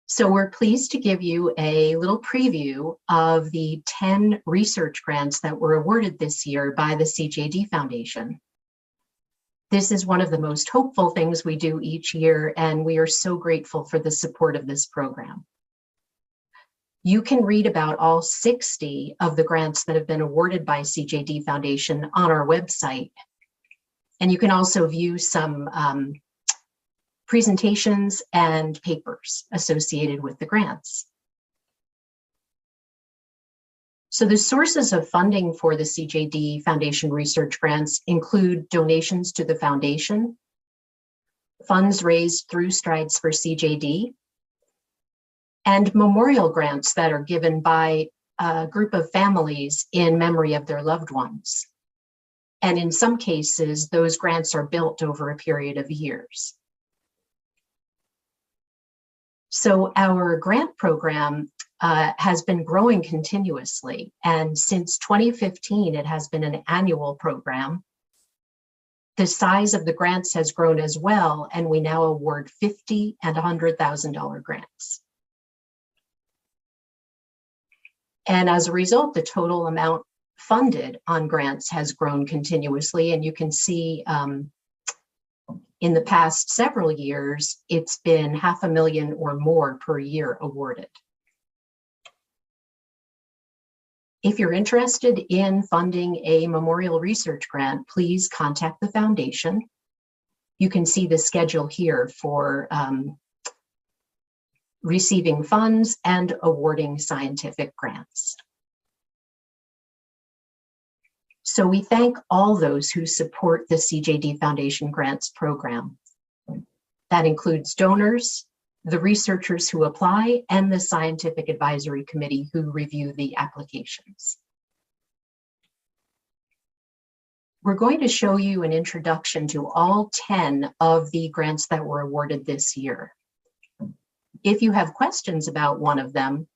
So we're pleased to give you a little preview of the 10 research grants that were awarded this year by the CJD Foundation. This is one of the most hopeful things we do each year, and we are so grateful for the support of this program. You can read about all 60 of the grants that have been awarded by CJD Foundation on our website. And you can also view some presentations and papers associated with the grants. So the sources of funding for the CJD Foundation research grants include donations to the foundation, funds raised through Strides for CJD, and memorial grants that are given by a group of families in memory of their loved ones. And in some cases, those grants are built over a period of years. So our grant program has been growing continuously, and since 2015, it has been an annual program. The size of the grants has grown as well, and we now award $50,000 and $100,000 grants. And as a result, the total amount funded on grants has grown continuously, and you can see in the past several years, it's been $500,000 or more per year awarded. If you're interested in funding a memorial research grant, please contact the foundation. You can see the schedule here for receiving funds and awarding scientific grants. So we thank all those who support the CJD Foundation Grants Program. That includes donors, the researchers who apply, and the Scientific Advisory Committee who review the applications. We're going to show you an introduction to all 10 of the grants that were awarded this year. If you have questions about one of them,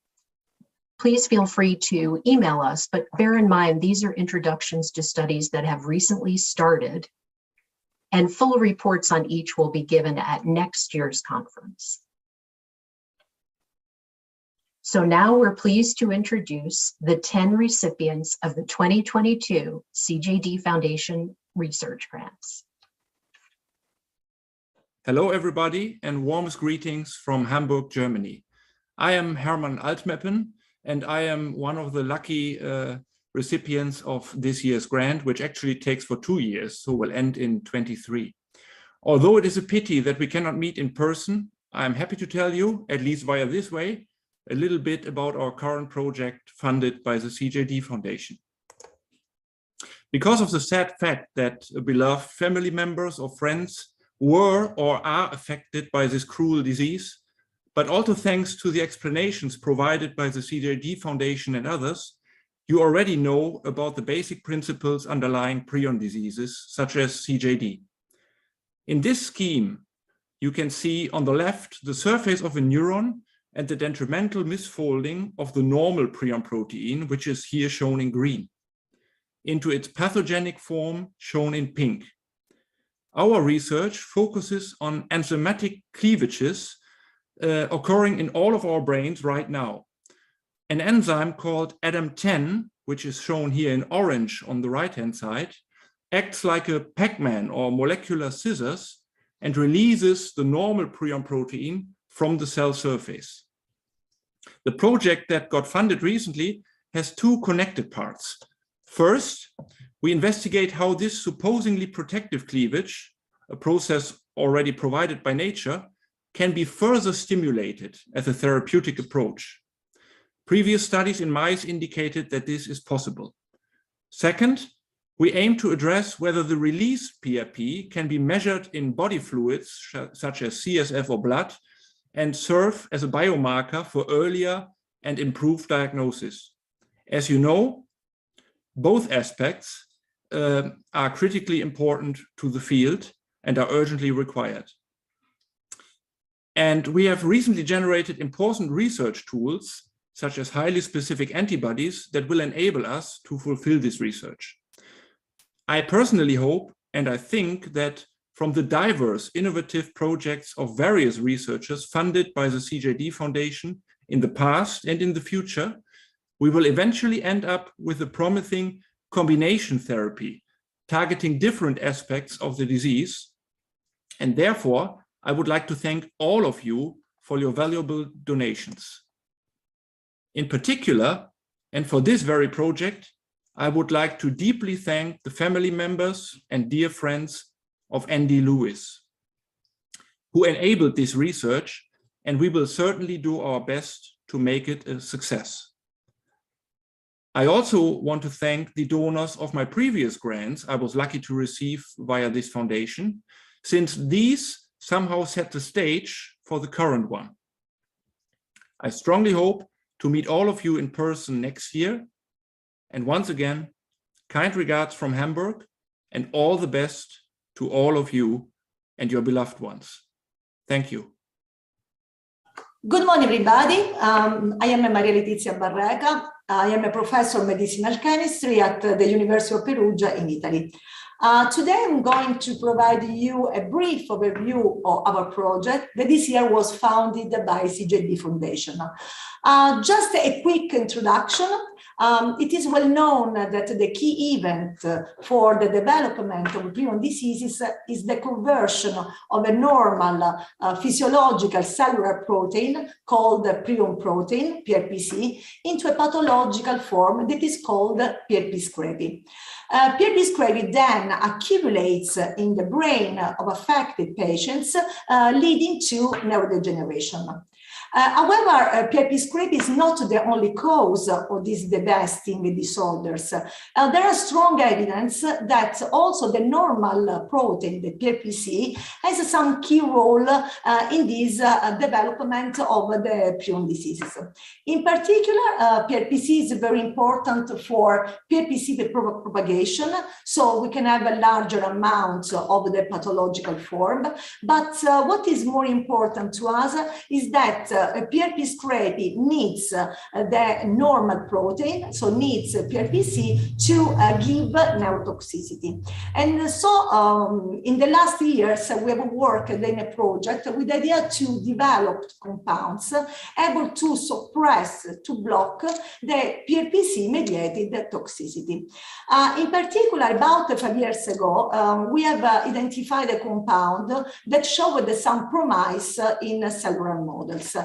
please feel free to email us, but bear in mind, these are introductions to studies that have recently started, and full reports on each will be given at next year's conference. So now we're pleased to introduce the 10 recipients of the 2022 CJD Foundation Research Grants. Hello, everybody, and warmest greetings from Hamburg, Germany. I am Hermann Altmeppen, and I am one of the lucky recipients of this year's grant, which actually takes for 2 years, so will end in 23. Although it is a pity that we cannot meet in person, I am happy to tell you, at least via this way, a little bit about our current project funded by the CJD Foundation. Because of the sad fact that beloved family members or friends were or are affected by this cruel disease, but also thanks to the explanations provided by the CJD Foundation and others, you already know about the basic principles underlying prion diseases, such as CJD. In this scheme, you can see on the left the surface of a neuron and the detrimental misfolding of the normal prion protein, which is here shown in green, into its pathogenic form shown in pink. Our research focuses on enzymatic cleavages occurring in all of our brains right now. An enzyme called ADAM10, which is shown here in orange on the right-hand side, acts like a Pac-Man or molecular scissors and releases the normal prion protein from the cell surface. The project that got funded recently has two connected parts. First, we investigate how this supposedly protective cleavage, a process already provided by nature, can be further stimulated as a therapeutic approach. Previous studies in mice indicated that this is possible. Second, we aim to address whether the released PRP can be measured in body fluids, such as CSF or blood, and serve as a biomarker for earlier and improved diagnosis. As you know, both aspects are critically important to the field and are urgently required. And we have recently generated important research tools, such as highly specific antibodies, that will enable us to fulfill this research. I personally hope, and I think that from the diverse innovative projects of various researchers funded by the CJD Foundation in the past and in the future, we will eventually end up with a promising combination therapy targeting different aspects of the disease. And therefore, I would like to thank all of you for your valuable donations. In particular, and for this very project, I would like to deeply thank the family members and dear friends of Andy Lewis, who enabled this research, and we will certainly do our best to make it a success. I also want to thank the donors of my previous grants I was lucky to receive via this foundation, since these somehow set the stage for the current one. I strongly hope to meet all of you in person next year. And once again, kind regards from Hamburg, and all the best to all of you and your beloved ones. Thank you. Good morning, everybody. I am Maria Letizia Barreca. I am a professor of medicinal chemistry at the University of Perugia in Italy. Today, I'm going to provide you a brief overview of our project that this year was founded by CJD Foundation. Just a quick introduction. It is well known that the key event for the development of prion diseases is the conversion of a normal physiological cellular protein called prion protein, PRPC, into a pathological form that is called PRP scrapie. PRP scrapie then accumulates in the brain of affected patients, leading to neurodegeneration. However, PRP scrapie is not the only cause of these devastating disorders. There are strong evidence that also the normal protein, the PRPC, has some key role in this development of the prion diseases. In particular, PRPC is very important for PRPC propagation, so we can have a larger amount of the pathological form. But what is more important to us is that PRP scrapie needs the normal protein, so needs PRPC to give neurotoxicity. And so in the last years, we have worked in a project with the idea to develop compounds able to suppress, to block the PRPC-mediated toxicity. In particular, about 5 years ago, we have identified a compound that showed some promise in cellular models.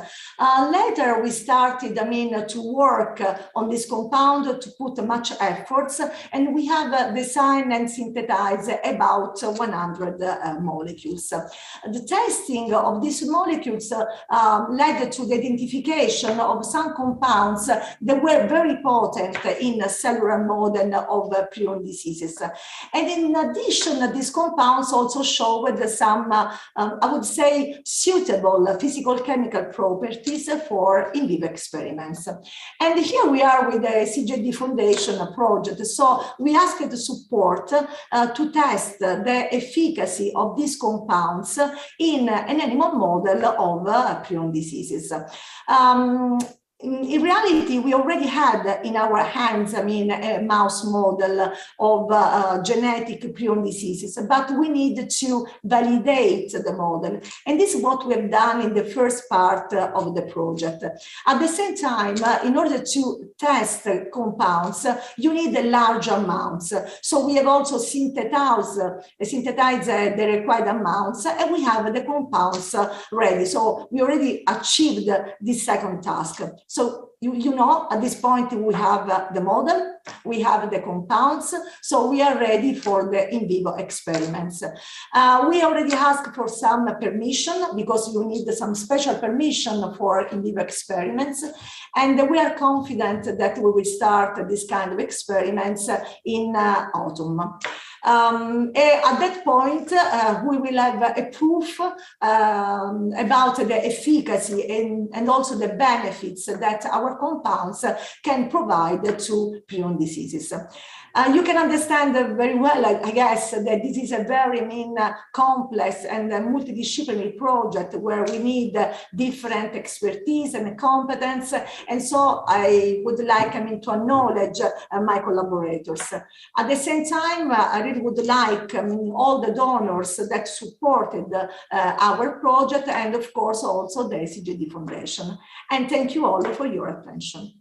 Later, we started, to work on this compound to put much efforts, and we have designed and synthesized about 100 molecules. The testing of these molecules led to the identification of some compounds that were very potent in a cellular model of prion diseases. And in addition, these compounds also showed some, I would say, suitable physical-chemical properties for in vivo experiments. And here we are with the CJD Foundation project. So we asked the support to test the efficacy of these compounds in an animal model of prion diseases. In reality, we already had in our hands, a mouse model of genetic prion diseases, but we need to validate the model. And this is what we have done in the first part of the project. At the same time, in order to test compounds, you need large amounts. So we have also synthesized the required amounts, and we have the compounds ready. So we already achieved this second task. So you know, at this point, we have the model, we have the compounds, so we are ready for the in vivo experiments. We already asked for some permission because you need some special permission for in vivo experiments. And we are confident that we will start this kind of experiments in autumn. At that point, we will have a proof about the efficacy and also the benefits that our compounds can provide to prion diseases. You can understand very well, I guess, that this is a very complex and multidisciplinary project where we need different expertise and competence. And so I would like to acknowledge my collaborators. At the same time, I really would like all the donors that supported our project, and of course also the CJD Foundation. And thank you all for your attention.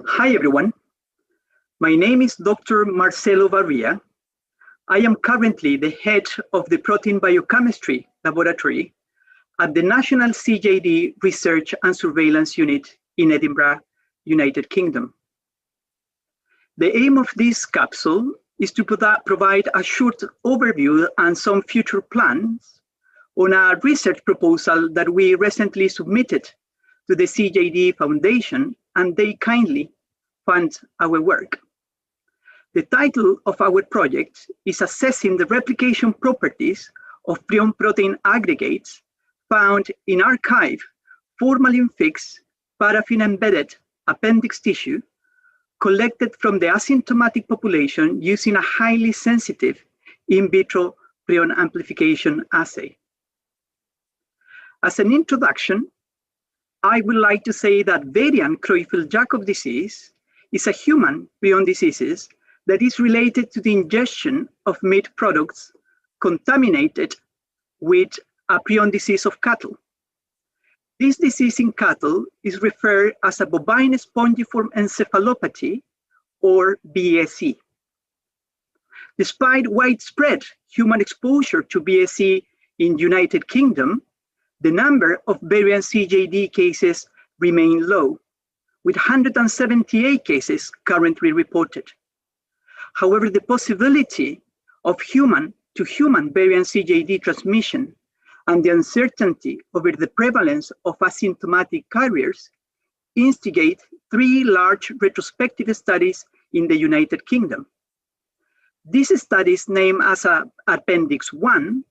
Hi everyone, my name is Dr. Marcelo Barria. I am currently the head of the Protein Biochemistry Laboratory at the National CJD Research and Surveillance Unit in Edinburgh, United Kingdom. The aim of this capsule is to provide a short overview and some future plans on a research proposal that we recently submitted to the CJD Foundation, and they kindly fund our work. The title of our project is Assessing the Replication Properties of Prion Protein Aggregates found in archive formalin-fixed, paraffin-embedded appendix tissue collected from the asymptomatic population using a highly sensitive in vitro prion amplification assay. As an introduction, I would like to say that variant Creutzfeldt-Jakob disease is a human prion disease that is related to the ingestion of meat products contaminated with a prion disease of cattle. This disease in cattle is referred as a bovine spongiform encephalopathy, or BSE. Despite widespread human exposure to BSE in the United Kingdom, the number of variant CJD cases remain low, with 178 cases currently reported. However, the possibility of human-to-human variant CJD transmission and the uncertainty over the prevalence of asymptomatic carriers instigate 3 large retrospective studies in the United Kingdom. These studies, named as Appendix 1,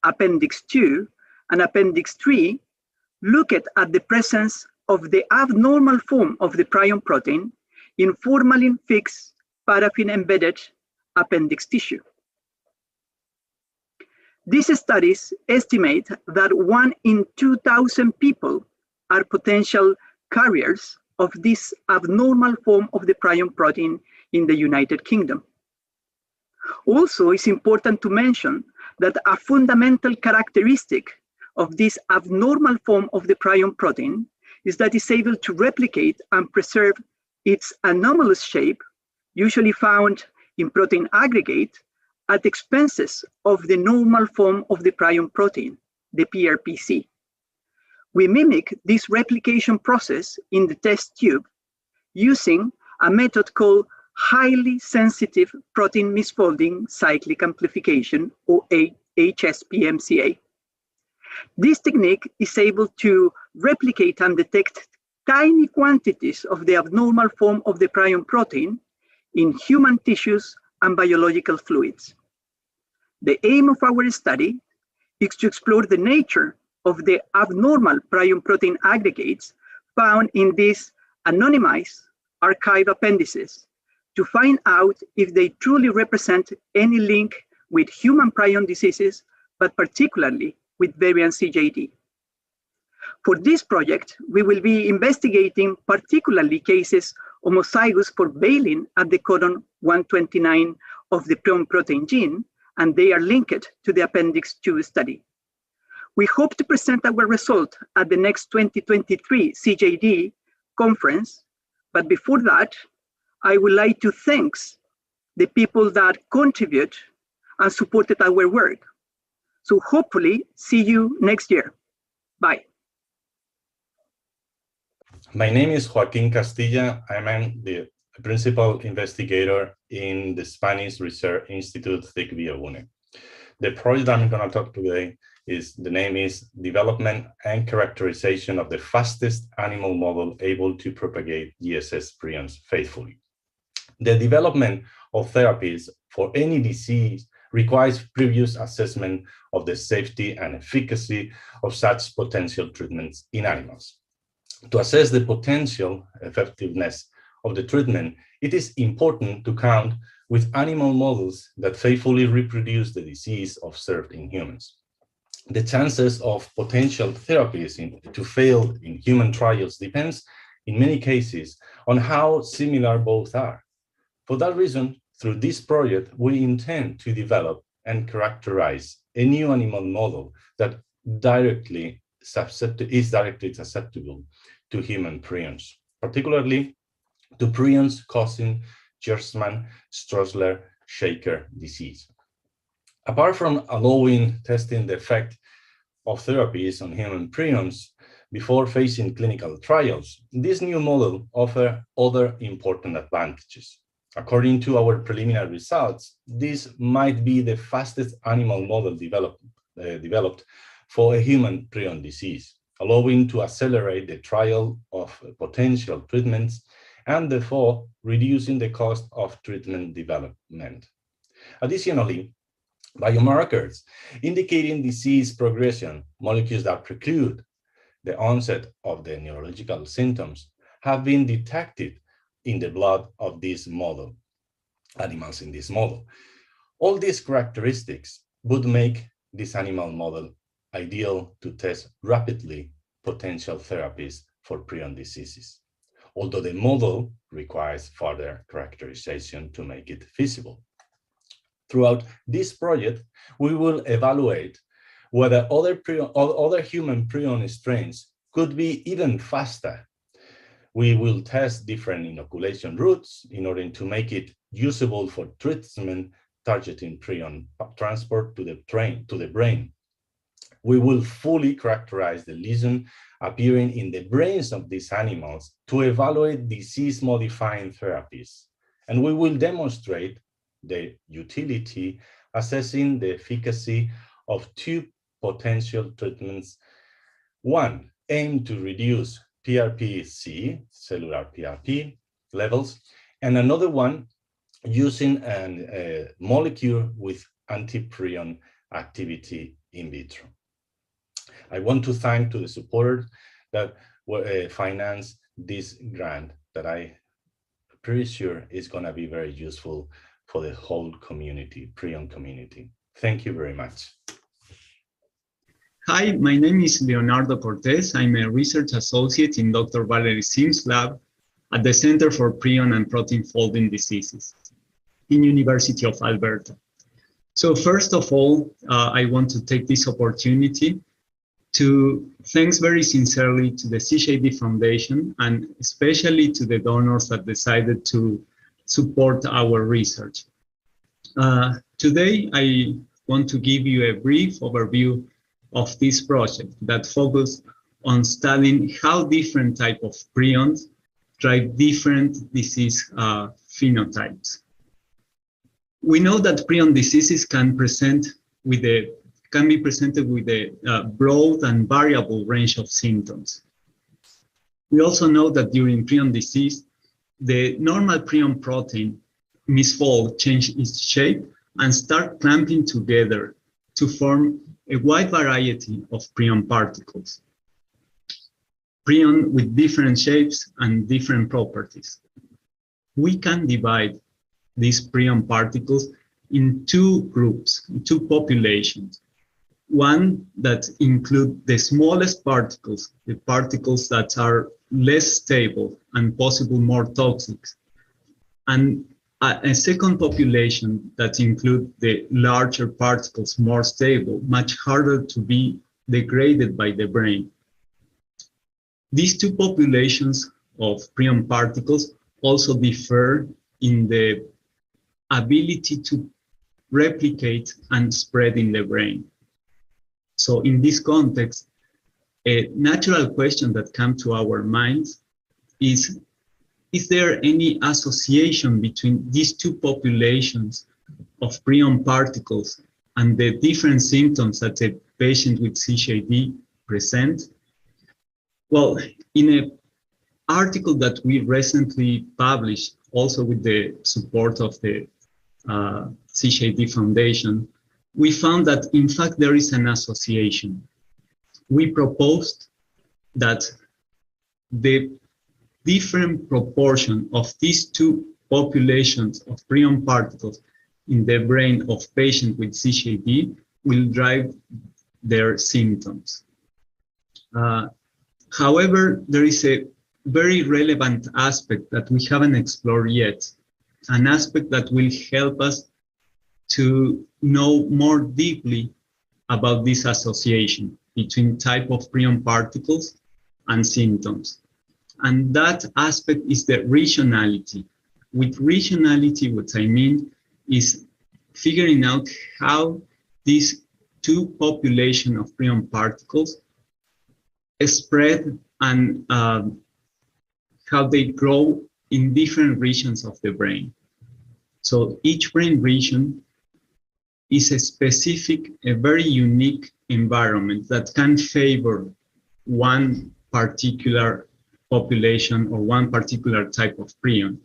Appendix 2, and Appendix 3, look at the presence of the abnormal form of the prion protein in formalin-fixed, paraffin-embedded appendix tissue. These studies estimate that 1 in 2,000 people are potential carriers of this abnormal form of the prion protein in the United Kingdom. Also, it's important to mention that a fundamental characteristic of this abnormal form of the prion protein is that it's able to replicate and preserve its anomalous shape, usually found in protein aggregate, at the expenses of the normal form of the prion protein, the PRPC. We mimic this replication process in the test tube using a method called highly sensitive protein misfolding cyclic amplification, or HSPMCA. This technique is able to replicate and detect tiny quantities of the abnormal form of the prion protein in human tissues and biological fluids. The aim of our study is to explore the nature of the abnormal prion protein aggregates found in these anonymized archive appendices to find out if they truly represent any link with human prion diseases, but particularly with variant CJD. For this project, we will be investigating particularly cases homozygous for valine at the codon 129 of the prion protein gene, and they are linked to the Appendix 2 study. We hope to present our result at the next 2023 CJD conference, but before that, I would like to thank the people that contribute and supported our work. So hopefully see you next year. Bye. My name is Joaquín Castilla. I'm the principal investigator in the Spanish Research Institute CIC-BioUne. The project I'm going to talk today the name is Development and Characterization of the Fastest Animal Model Able to Propagate GSS prions Faithfully. The development of therapies for any disease requires previous assessment of the safety and efficacy of such potential treatments in animals. To assess the potential effectiveness of the treatment, it is important to count with animal models that faithfully reproduce the disease observed in humans. The chances of potential therapies to fail in human trials depends, in many cases, on how similar both are. For that reason, through this project, we intend to develop and characterize a new animal model that is directly susceptible to human prions, particularly to prions causing Gerstmann-Straussler-Scheinker disease. Apart from allowing testing the effect of therapies on human prions before facing clinical trials, this new model offers other important advantages. According to our preliminary results, this might be the fastest animal model developed for a human prion disease, allowing to accelerate the trial of potential treatments and therefore reducing the cost of treatment development. Additionally, biomarkers indicating disease progression, molecules that preclude the onset of the neurological symptoms, have been detected in the blood of this model, animals in this model. All these characteristics would make this animal model ideal to test rapidly potential therapies for prion diseases, although the model requires further characterization to make it feasible. Throughout this project, we will evaluate whether other human prion strains could be even faster. We will test different inoculation routes in order to make it usable for treatment targeting prion transport to the brain. We will fully characterize the lesion appearing in the brains of these animals to evaluate disease-modifying therapies. And we will demonstrate the utility, assessing the efficacy of two potential treatments. One aimed to reduce PRP-C, cellular PRP levels, and another one using a molecule with anti-prion activity in vitro. I want to thank to the supporters that financed this grant that I'm pretty sure is going to be very useful for the whole community, prion community. Thank you very much. Hi, my name is Leonardo Cortez. I'm a research associate in Dr. Valerie Sims' lab at the Center for Prion and Protein Folding Diseases in University of Alberta. So first of all, I want to take this opportunity to thanks very sincerely to the CJD Foundation and especially to the donors that decided to support our research. Today, I want to give you a brief overview of this project that focuses on studying how different types of prions drive different disease phenotypes. We know that prion diseases can be presented with a broad and variable range of symptoms. We also know that during prion disease, the normal prion protein misfold, change its shape, and start clamping together to form a wide variety of prion particles. Prion with different shapes and different properties. We can divide these prion particles in two groups, two populations. One that include the smallest particles, the particles that are less stable and possibly more toxic. And a second population that include the larger particles, more stable, much harder to be degraded by the brain. These two populations of prion particles also differ in the ability to replicate and spread in the brain. So in this context, a natural question that comes to our minds is there any association between these two populations of prion particles and the different symptoms that a patient with CJD present? Well, in an article that we recently published, also with the support of the CJD Foundation, we found that in fact there is an association. We proposed that the different proportion of these two populations of prion particles in the brain of patients with CJD will drive their symptoms. However, there is a very relevant aspect that we haven't explored yet, an aspect that will help us to know more deeply about this association between type of prion particles and symptoms. And that aspect is the regionality. With regionality, what I mean is figuring out how these two populations of prion particles spread and how they grow in different regions of the brain. So each brain region is a specific, a very unique environment that can favor one particular population or one particular type of prion.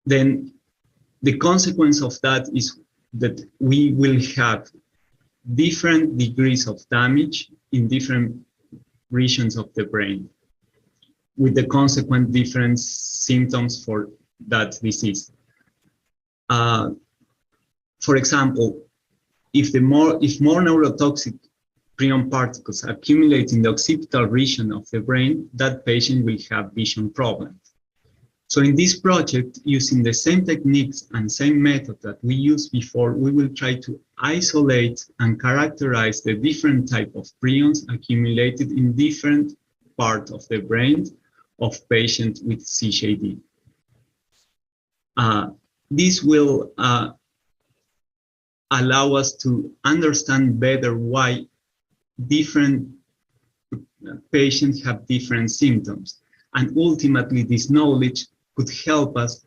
Then the consequence of that is that we will have different degrees of damage in different regions of the brain, with the consequent different symptoms for that disease. For example, if more neurotoxic prion particles accumulate in the occipital region of the brain, that patient will have vision problems. So in this project, using the same techniques and same method that we used before, we will try to isolate and characterize the different type of prions accumulated in different parts of the brain of patients with CJD. This will allow us to understand better why different patients have different symptoms. And ultimately, this knowledge could help us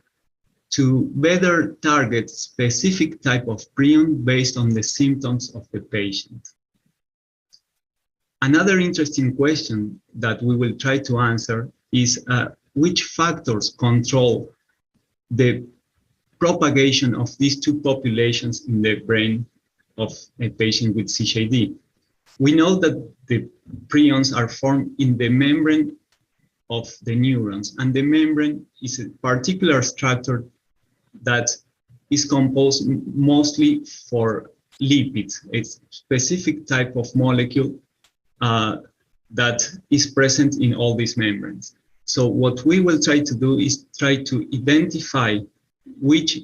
to better target specific type of prion based on the symptoms of the patient. Another interesting question that we will try to answer is which factors control the propagation of these two populations in the brain of a patient with CJD. We know that the prions are formed in the membrane of the neurons, and the membrane is a particular structure that is composed mostly for lipids, a specific type of molecule that is present in all these membranes. So what we will try to do is try to identify which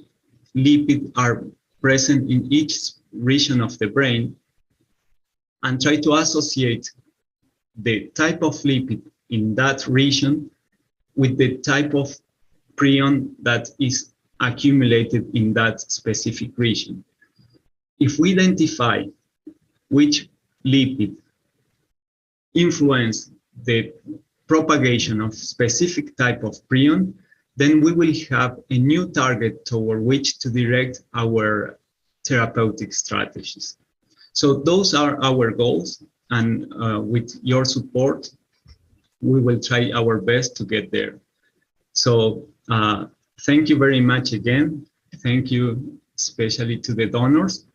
lipids are present in each region of the brain and try to associate the type of lipid in that region with the type of prion that is accumulated in that specific region. If we identify which lipid influence the propagation of specific type of prion, then we will have a new target toward which to direct our therapeutic strategies. So those are our goals, and with your support, we will try our best to get there. So thank you very much again. Thank you especially to the donors.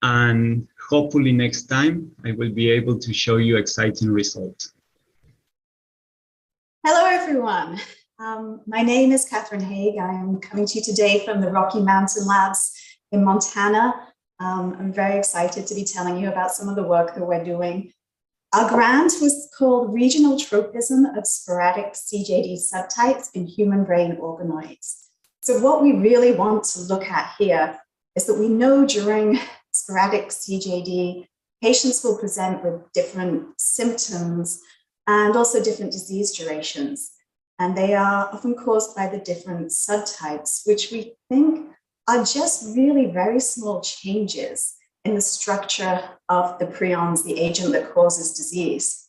And hopefully next time I will be able to show you exciting results. Hello, everyone. My name is Catherine Haig. I am coming to you today from the Rocky Mountain Labs in Montana. I'm very excited to be telling you about some of the work that we're doing. Our grant was called Regional Tropism of Sporadic CJD Subtypes in Human Brain Organoids. So what we really want to look at here is that we know during sporadic CJD, patients will present with different symptoms and also different disease durations. And they are often caused by the different subtypes, which we think are just really very small changes in the structure of the prions, the agent that causes disease.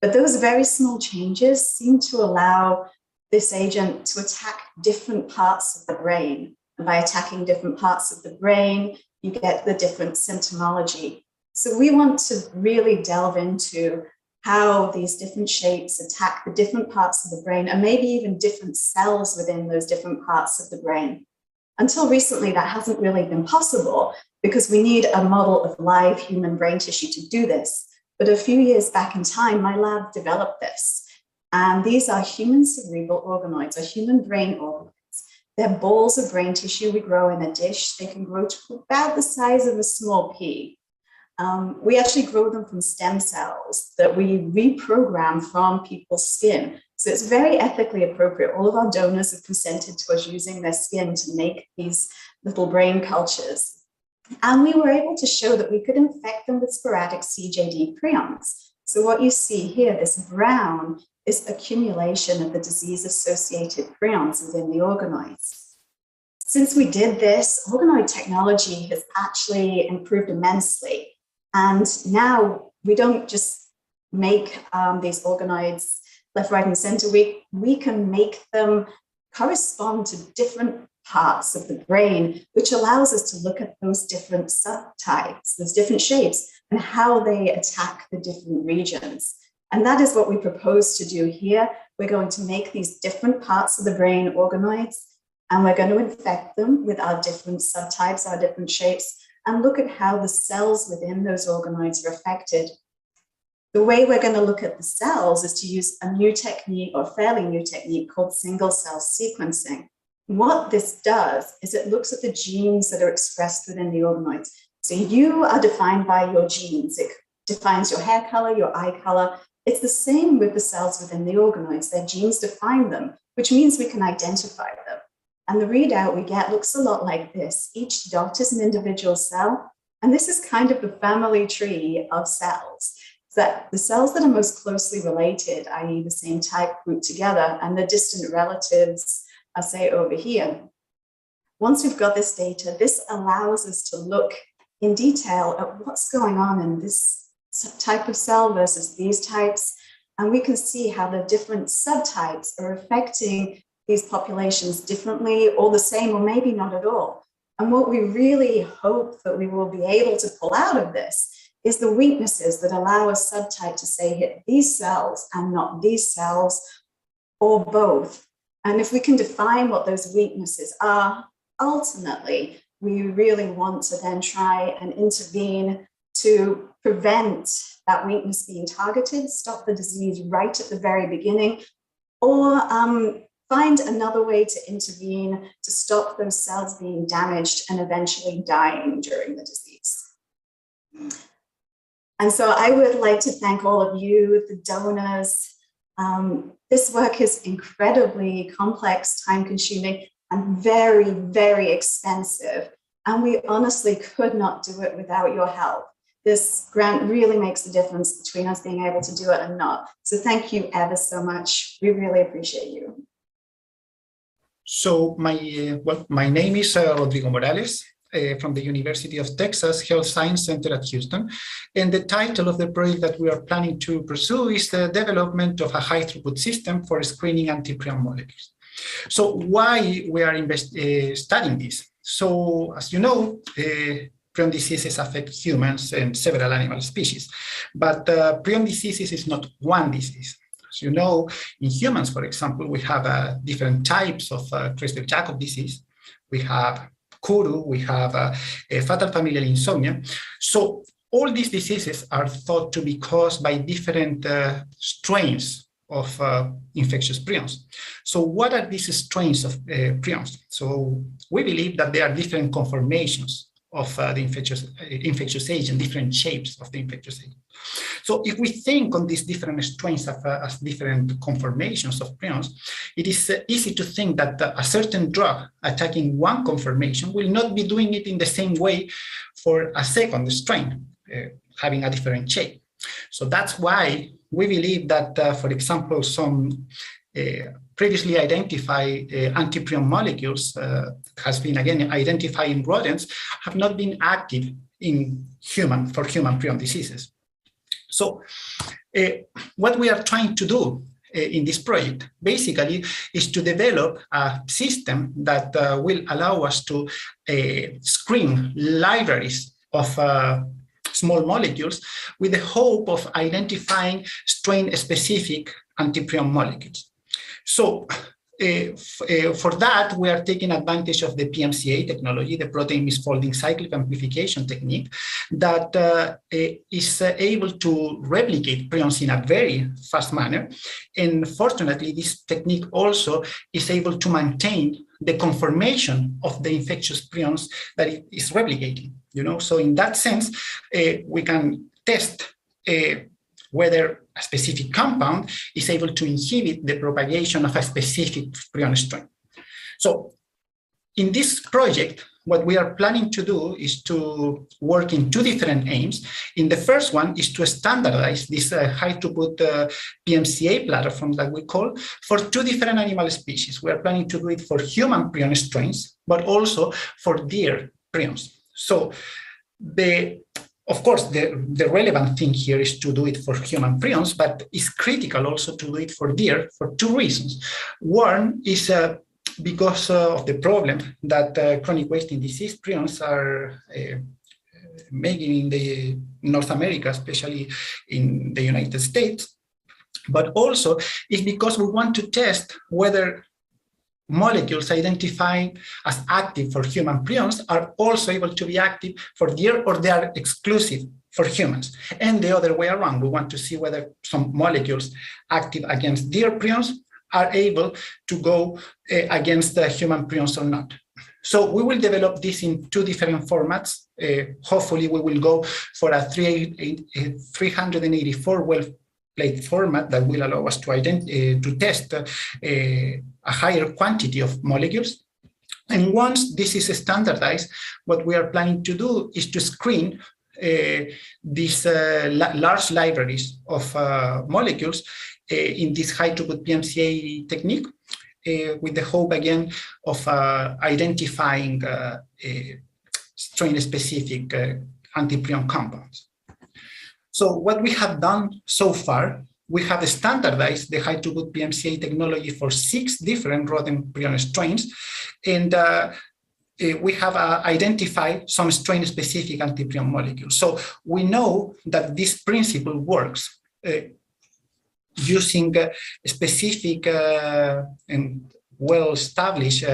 But those very small changes seem to allow this agent to attack different parts of the brain. And by attacking different parts of the brain, you get the different symptomology. So we want to really delve into how these different shapes attack the different parts of the brain, and maybe even different cells within those different parts of the brain. Until recently, that hasn't really been possible because we need a model of live human brain tissue to do this. But a few years back in time, my lab developed this. And these are human cerebral organoids, or human brain organoids. They're balls of brain tissue we grow in a dish. They can grow to about the size of a small pea. We actually grow them from stem cells that we reprogram from people's skin. So it's very ethically appropriate. All of our donors have consented to us using their skin to make these little brain cultures. And we were able to show that we could infect them with sporadic CJD prions. So what you see here, this brown, is accumulation of the disease-associated prions within the organoids. Since we did this, organoid technology has actually improved immensely. And now we don't just make these organoids left, right, and center. We can make them correspond to different parts of the brain, which allows us to look at those different subtypes, those different shapes, and how they attack the different regions. And that is what we propose to do here. We're going to make these different parts of the brain organoids, and we're going to infect them with our different subtypes, our different shapes, and look at how the cells within those organoids are affected. The way we're going to look at the cells is to use a new technique, or fairly new technique, called single cell sequencing. What this does is it looks at the genes that are expressed within the organoids. So you are defined by your genes. It defines your hair color, your eye color. It's the same with the cells within the organoids. Their genes define them, which means we can identify them. And the readout we get looks a lot like this. Each dot is an individual cell. And this is kind of the family tree of cells. That the cells that are most closely related, i.e. the same type grouped together, and the distant relatives are, say, over here. Once we've got this data, this allows us to look in detail at what's going on in this type of cell versus these types. And we can see how the different subtypes are affecting these populations differently, or the same, or maybe not at all. And what we really hope that we will be able to pull out of this is the weaknesses that allow a subtype to say hit these cells and not these cells, or both. And if we can define what those weaknesses are, ultimately, we really want to then try and intervene to prevent that weakness being targeted, stop the disease right at the very beginning, or find another way to intervene to stop those cells being damaged and eventually dying during the disease. And so I would like to thank all of you, the donors. This work is incredibly complex, time-consuming, and very, very expensive. And we honestly could not do it without your help. This grant really makes the difference between us being able to do it and not. So thank you ever so much. We really appreciate you. So my name is Rodrigo Morales. From the University of Texas Health Science Center at Houston. And the title of the project that we are planning to pursue is the development of a high throughput system for screening antiprion molecules. So why we are studying this? So as you know, prion diseases affect humans and several animal species, but prion diseases is not one disease. As you know, in humans, for example, we have different types of Creutzfeldt-Jakob disease. We have Kuru, we have a fatal familial insomnia. So all these diseases are thought to be caused by different strains of infectious prions. So what are these strains of prions? So we believe that there are different conformations of the infectious agent, different shapes of the infectious agent. So if we think on these different strains as different conformations of prions, it is easy to think that a certain drug attacking one conformation will not be doing it in the same way for a second strain, having a different shape. So that's why we believe that, for example, some previously identified antiprion molecules has been again identified in rodents have not been active in human prion diseases. So what we are trying to do in this project basically is to develop a system that will allow us to screen libraries of small molecules with the hope of identifying strain-specific antiprion molecules. So for that, we are taking advantage of the PMCA technology, the protein misfolding cyclic amplification technique, that is able to replicate prions in a very fast manner. And fortunately, this technique also is able to maintain the conformation of the infectious prions that it is replicating. So in that sense, we can test whether a specific compound is able to inhibit the propagation of a specific prion strain. So in this project, what we are planning to do is to work in two different aims. In the first one is to standardize this high throughput PMCA platform that we call for two different animal species. We are planning to do it for human prion strains, but also for deer prions. So of course, the relevant thing here is to do it for human prions, but it's critical also to do it for deer for two reasons. One is because of the problem that chronic wasting disease prions are making in the North America, especially in the United States, but also is because we want to test whether molecules identified as active for human prions are also able to be active for deer, or they are exclusive for humans. And the other way around, we want to see whether some molecules active against deer prions are able to go against the human prions or not. So we will develop this in two different formats. Hopefully we will go for a 384 well-plate format that will allow us to test a higher quantity of molecules. And once this is standardized, what we are planning to do is to screen these large libraries of molecules in this high throughput PMCA technique, with the hope again of identifying strain-specific antiprion compounds. So what we have done so far, we have standardized the high throughput PMCA technology for 6 different rodent prion strains, and we have identified some strain-specific antiprion molecules. So we know that this principle works using specific and well-established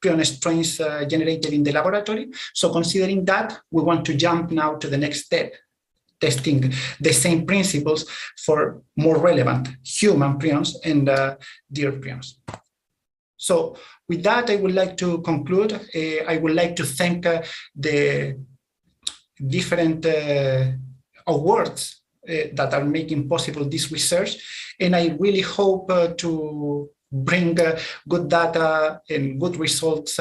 prion strains generated in the laboratory. So considering that, we want to jump now to the next step, testing the same principles for more relevant human prions and deer prions. So with that, I would like to conclude. I would like to thank the different awards that are making possible this research. And I really hope to bring good data and good results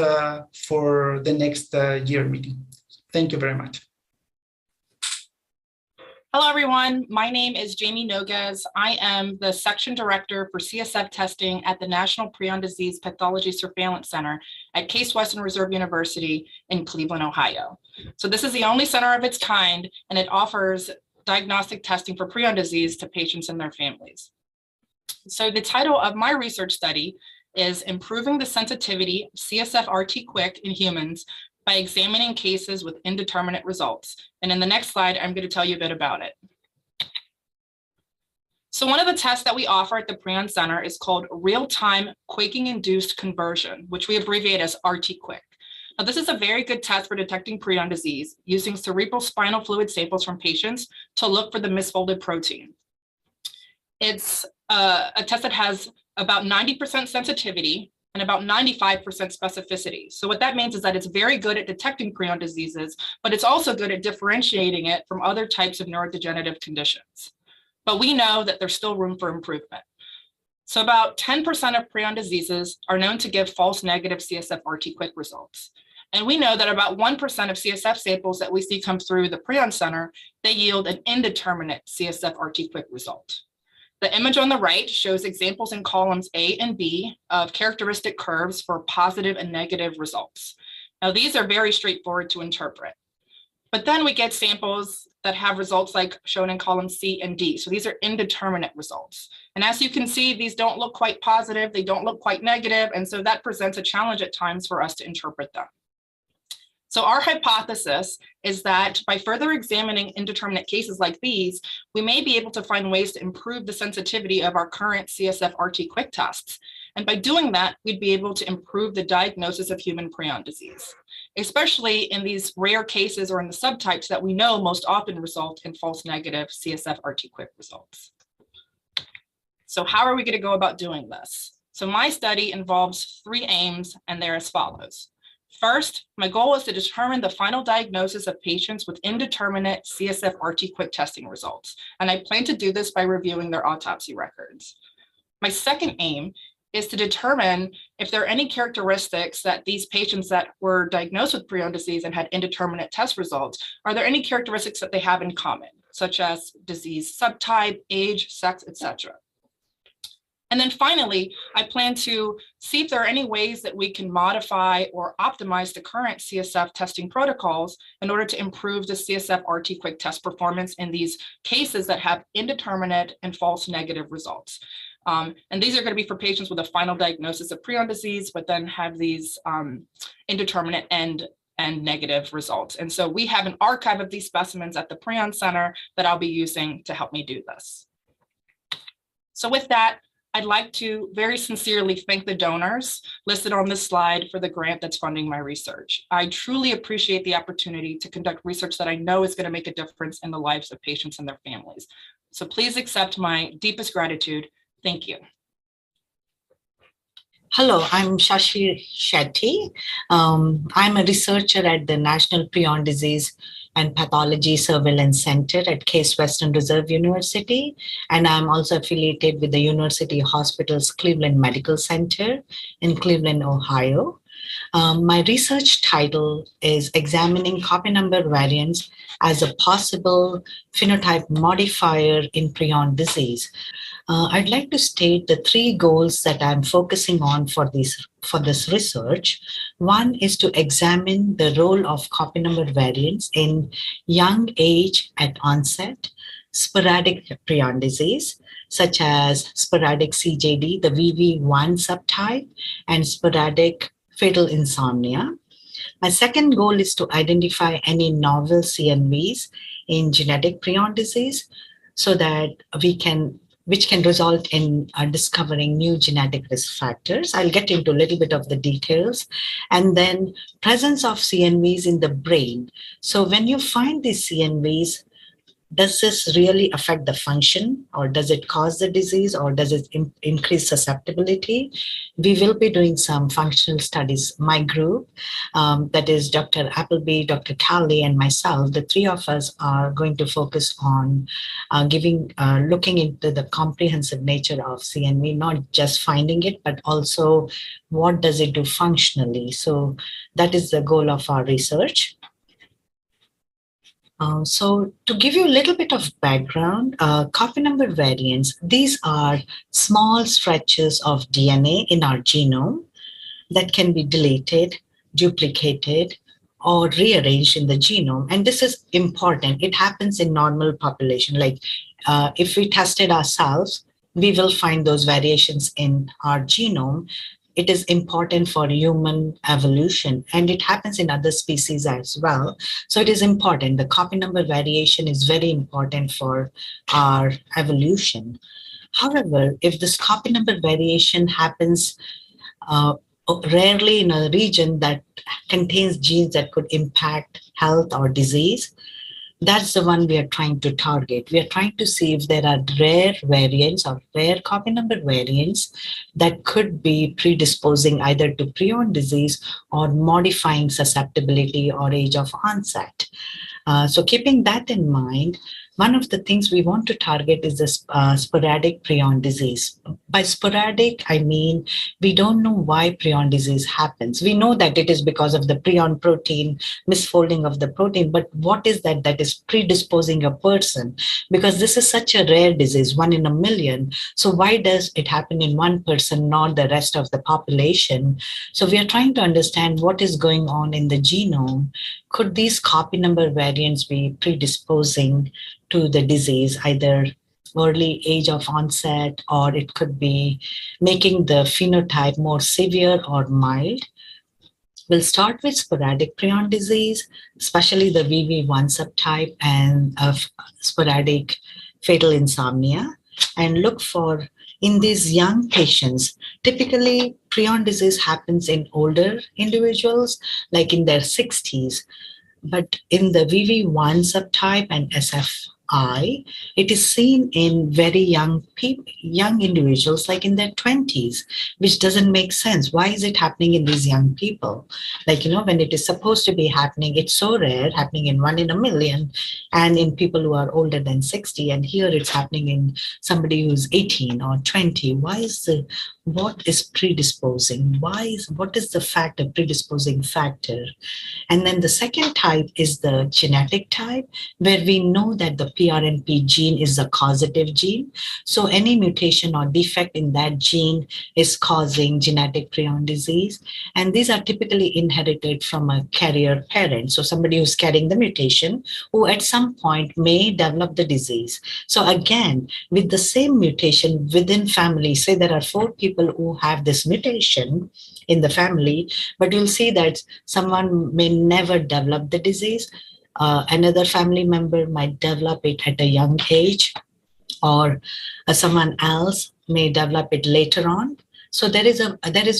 for the next year meeting. Thank you very much. Hello, everyone. My name is Jamie Noguez. I am the Section Director for CSF Testing at the National Prion Disease Pathology Surveillance Center at Case Western Reserve University in Cleveland, Ohio. So this is the only center of its kind, and it offers diagnostic testing for prion disease to patients and their families. So the title of my research study is Improving the Sensitivity of CSF-RT-QuIC in Humans by Examining Cases with Indeterminate Results. And in the next slide, I'm going to tell you a bit about it. So one of the tests that we offer at the Prion Center is called Real-Time Quaking-Induced Conversion, which we abbreviate as RT-QuIC. Now, this is a very good test for detecting prion disease using cerebral spinal fluid samples from patients to look for the misfolded protein. It's a test that has about 90% sensitivity and about 95% specificity. So what that means is that it's very good at detecting prion diseases, but it's also good at differentiating it from other types of neurodegenerative conditions. But we know that there's still room for improvement. So about 10% of prion diseases are known to give false negative CSF-RT-QuIC results. And we know that about 1% of CSF samples that we see come through the Prion Center, they yield an indeterminate CSF-RT-QuIC result. The image on the right shows examples in columns A and B of characteristic curves for positive and negative results. Now, these are very straightforward to interpret. But then we get samples that have results like shown in columns C and D. So these are indeterminate results. And as you can see, these don't look quite positive, they don't look quite negative, and so that presents a challenge at times for us to interpret them. So our hypothesis is that by further examining indeterminate cases like these, we may be able to find ways to improve the sensitivity of our current CSF-RT-QuIC tests. And by doing that, we'd be able to improve the diagnosis of human prion disease, especially in these rare cases or in the subtypes that we know most often result in false negative CSF RT-QuIC results. So how are we going to go about doing this? So my study involves 3 aims, and they're as follows. First, my goal is to determine the final diagnosis of patients with indeterminate CSF RT-QuIC testing results, and I plan to do this by reviewing their autopsy records. My second aim is to determine if there are any characteristics that these patients that were diagnosed with prion disease and had indeterminate test results, are there any characteristics that they have in common, such as disease subtype, age, sex, etc. And then finally, I plan to see if there are any ways that we can modify or optimize the current CSF testing protocols in order to improve the CSF RT-QuIC test performance in these cases that have indeterminate and false negative results. And these are going to be for patients with a final diagnosis of prion disease, but then have these indeterminate and negative results. And so we have an archive of these specimens at the Prion Center that I'll be using to help me do this. So with that, I'd like to very sincerely thank the donors listed on this slide for the grant that's funding my research. I truly appreciate the opportunity to conduct research that I know is going to make a difference in the lives of patients and their families. So please accept my deepest gratitude. Thank you. Hello, I'm Shashi Shetty. I'm a researcher at the National Prion Disease and Pathology Surveillance Center at Case Western Reserve University. And I'm also affiliated with the University Hospitals Cleveland Medical Center in Cleveland, Ohio. My research title is Examining Copy Number Variants as a Possible Phenotype Modifier in Prion Disease. I'd like to state the 3 goals that I'm focusing on for this research. One is to examine the role of copy number variants in young age at onset, sporadic prion disease, such as sporadic CJD, the VV1 subtype, and sporadic fatal insomnia. My second goal is to identify any novel CNVs in genetic prion disease so that which can result in discovering new genetic risk factors. I'll get into a little bit of the details. And then presence of CNVs in the brain. So when you find these CNVs, does this really affect the function, or does it cause the disease, or does it increase susceptibility? We will be doing some functional studies. My group, that is Dr. Appleby, Dr. Cowley, and myself, the 3 of us are going to focus on looking into the comprehensive nature of CNV, not just finding it, but also what does it do functionally. So that is the goal of our research. So to give you a little bit of background, copy number variants, these are small stretches of DNA in our genome that can be deleted, duplicated, or rearranged in the genome. And this is important. It happens in normal population. Like if we tested ourselves, we will find those variations in our genome. It is important for human evolution, and it happens in other species as well. So it is important. The copy number variation is very important for our evolution. However, if this copy number variation happens rarely in a region that contains genes that could impact health or disease, that's the one we are trying to target. We are trying to see if there are rare variants or rare copy number variants that could be predisposing either to prion disease or modifying susceptibility or age of onset. So keeping that in mind, one of the things we want to target is the sporadic prion disease. By sporadic, I mean, we don't know why prion disease happens. We know that it is because of the prion protein, misfolding of the protein, but what is that is predisposing a person? Because this is such a rare disease, 1 in a million. So why does it happen in one person, not the rest of the population? So we are trying to understand what is going on in the genome. Could these copy number variants be predisposing to the disease, either early age of onset, or it could be making the phenotype more severe or mild? We'll start with sporadic prion disease, especially the VV1 subtype and sporadic fatal insomnia, and look for In these young patients, typically prion disease happens in older individuals, like in their 60s. But in the VV1 subtype and SFI, it is seen in very young people, young individuals, like in their 20s, which doesn't make sense. Why is it happening in these young people? Like, when it is supposed to be happening, it's so rare, happening in 1 in a million, and in people who are older than 60. And here it's happening in somebody who's 18 or 20. What is predisposing? What is the factor, predisposing factor? And then the second type is the genetic type, where we know that the PRNP gene is a causative gene. So any mutation or defect in that gene is causing genetic prion disease. And these are typically inherited from a carrier parent. So somebody who's carrying the mutation, who at some point may develop the disease. So again, with the same mutation within family, say there are 4 people who have this mutation in the family, but you'll see that someone may never develop the disease. Another family member might develop it at a young age, or someone else may develop it later on. So there is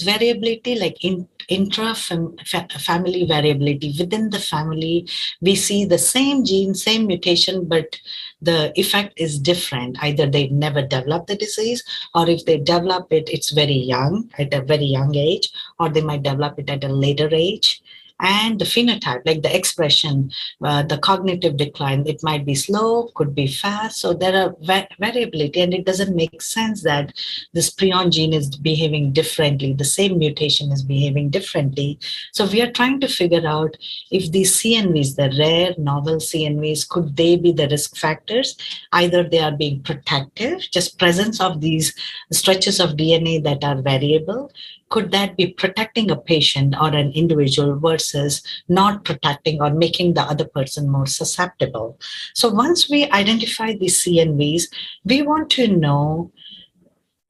variability, like intra-family variability. Within the family, we see the same gene, same mutation, but the effect is different. Either they never develop the disease, or if they develop it, it's very young, at a very young age, or they might develop it at a later age. And the phenotype, like the expression, the cognitive decline, it might be slow, could be fast. So there are variability, and it doesn't make sense that this prion gene is behaving differently. The same mutation is behaving differently. So we are trying to figure out if these CNVs, the rare novel CNVs, could they be the risk factors? Either they are being protective, just presence of these stretches of DNA that are variable. Could that be protecting a patient or an individual versus not protecting or making the other person more susceptible? So once we identify these CNVs, we want to know,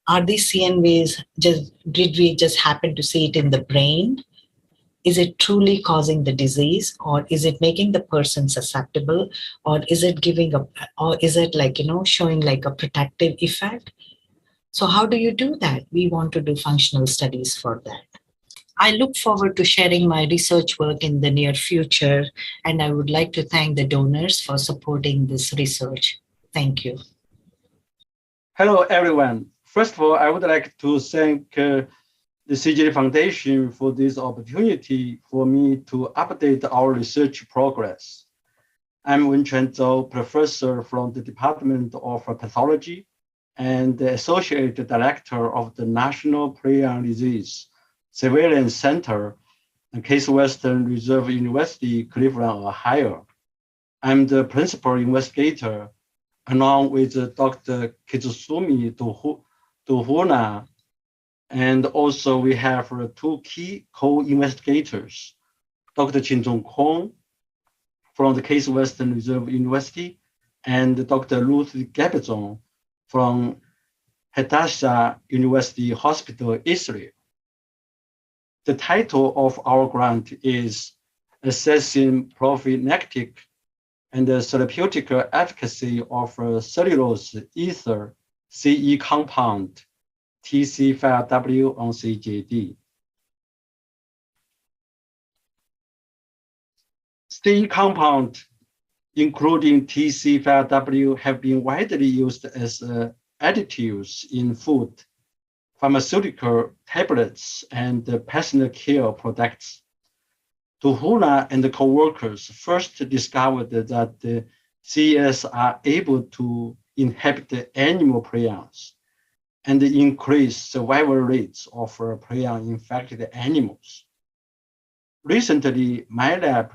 are these CNVs did we just happen to see it in the brain? Is it truly causing the disease, or is it making the person susceptible, or is it showing like a protective effect? So how do you do that? We want to do functional studies for that. I look forward to sharing my research work in the near future, and I would like to thank the donors for supporting this research. Thank you. Hello, everyone. First of all, I would like to thank the CJD Foundation for this opportunity for me to update our research progress. I'm Wenquan Zhou, professor from the Department of Pathology and the Associate Director of the National Prion Disease Surveillance Center at Case Western Reserve University, Cleveland, Ohio. I'm the principal investigator along with Dr. Kizusumi Tuhuna, and also we have 2 key co-investigators, Dr. Qinzhong Kong from the Case Western Reserve University and Dr. Ruth Gabezon from Hadassah University Hospital, Israel. The title of our grant is Assessing Prophylactic and the Therapeutic Efficacy of Cellulose Ether CE Compound TC5W on CJD. CE compound, including TC5W, have been widely used as additives in food, pharmaceutical tablets, and personal care products. Tuhuna and the co-workers first discovered that the CEs are able to inhibit animal prions and increase survival rates of prion-infected animals. Recently, my lab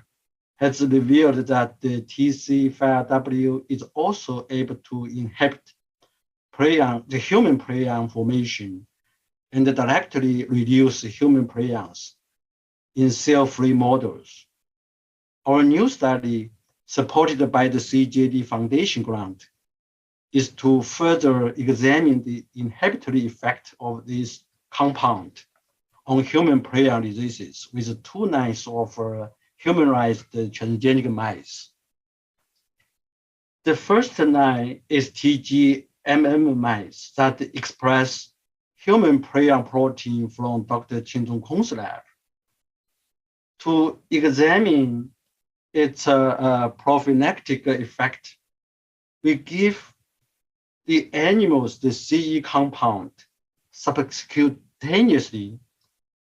has revealed that the TC5W is also able to inhibit the human prion formation and directly reduce human prions in cell-free models. Our new study, supported by the CJD Foundation grant, is to further examine the inhibitory effect of this compound on human prion diseases with 2 lines of humanized transgenic mice. The first line is TG mice that express human prion protein from Dr. Qingzhong Kong's lab to examine its prophylactic effect. We give the animals the CE compound subcutaneously,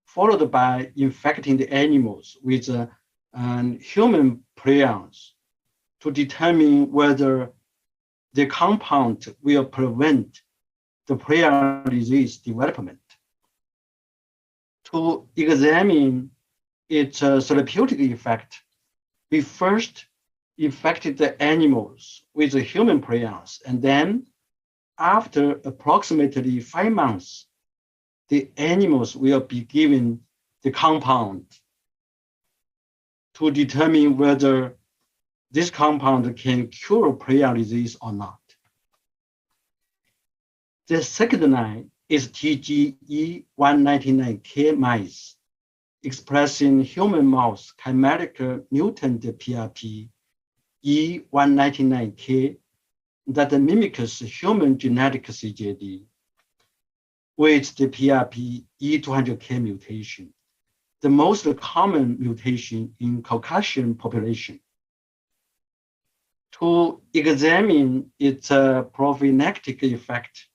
followed by infecting the animals with human prions to determine whether the compound will prevent the prion disease development. To examine its therapeutic effect, we first infected the animals with the human prions, and then after approximately 5 months, the animals will be given the compound to determine whether this compound can cure prion disease or not. The second line is TGE199K mice expressing human mouse chimeric mutant PRP E199K that mimics human genetic CJD with the PRP E200K mutation, the most common mutation in Caucasian population. To examine its prophylactic effect,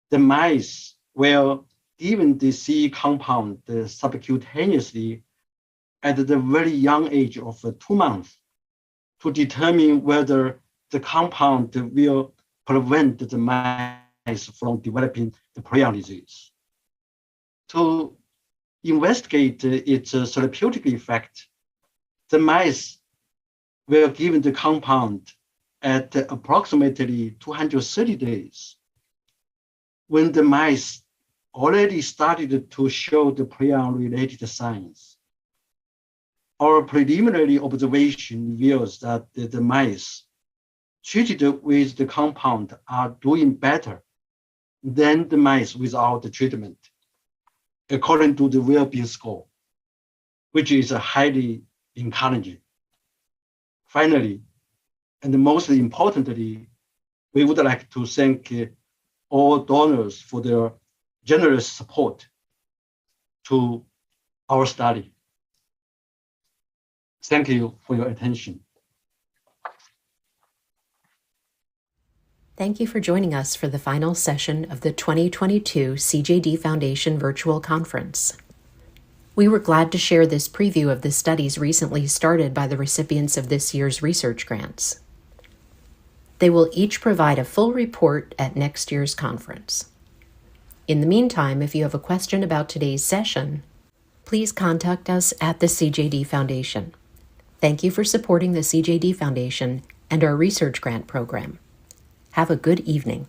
the mice were given the CE compound subcutaneously at the very young age of 2 months to determine whether the compound will prevent the mice from developing the prion disease. To investigate its therapeutic effect, the mice were given the compound at approximately 230 days. When the mice already started to show the prion-related signs, our preliminary observation reveals that the mice treated with the compound are doing better than the mice without the treatment, according to the well-being score, which is highly encouraging. Finally, and most importantly, we would like to thank all donors for their generous support to our study. Thank you for your attention. Thank you for joining us for the final session of the 2022 CJD Foundation Virtual Conference. We were glad to share this preview of the studies recently started by the recipients of this year's research grants. They will each provide a full report at next year's conference. In the meantime, if you have a question about today's session, please contact us at the CJD Foundation. Thank you for supporting the CJD Foundation and our research grant program. Have a good evening.